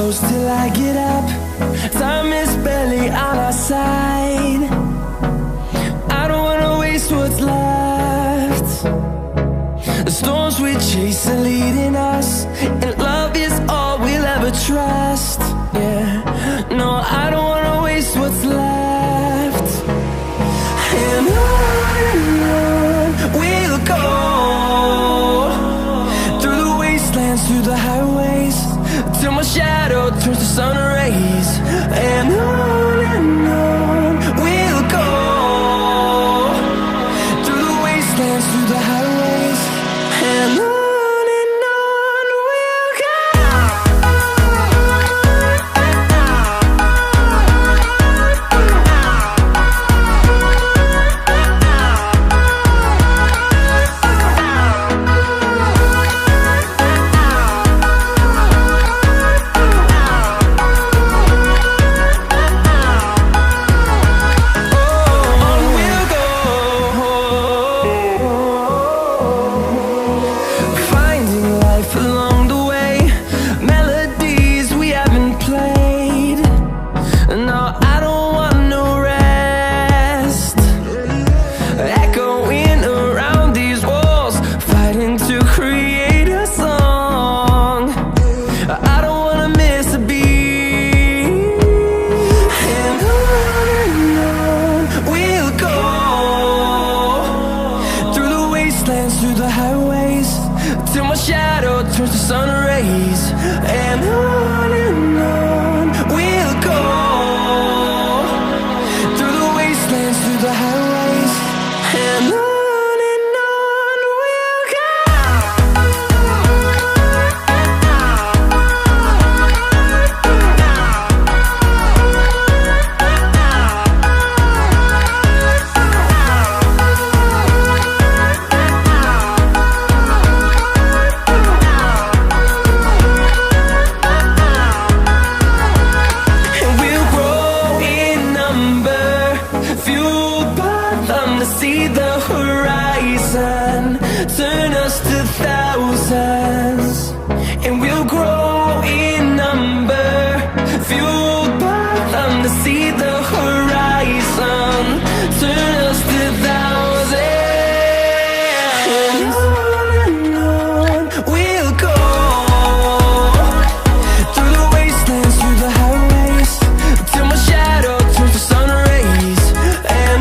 close till I get up. Time is barely on our side. I don't wanna waste what's left. The storms we chase are leading us, and love is all we'll ever trust. Yeah, no, I don't wanna waste what's left. And on we'll go, through the wastelands, through the highways, till my shadow turns to sun rays. And on we'll go, through the wastelands, through the highways, and on we'll go. Through the highways, till my shadow turns to sun rays. And on we'll go, through the wastelands, through the highways, and on we'll go. See the horizon, turn us to thousands, and we'll grow in number, fueled by them. To see the horizon, turn us to thousands, and on we'll go, through the wastelands, through the highways, till my shadow turns to sun rays. And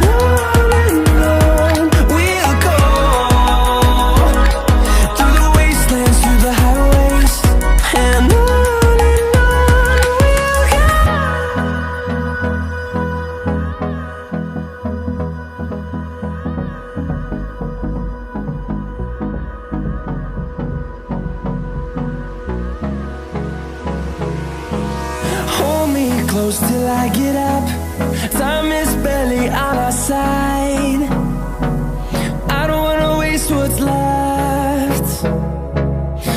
close till I get up. Time is barely on our side. I don't wanna waste what's left.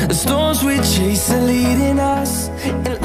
The storms we chase are leading us, and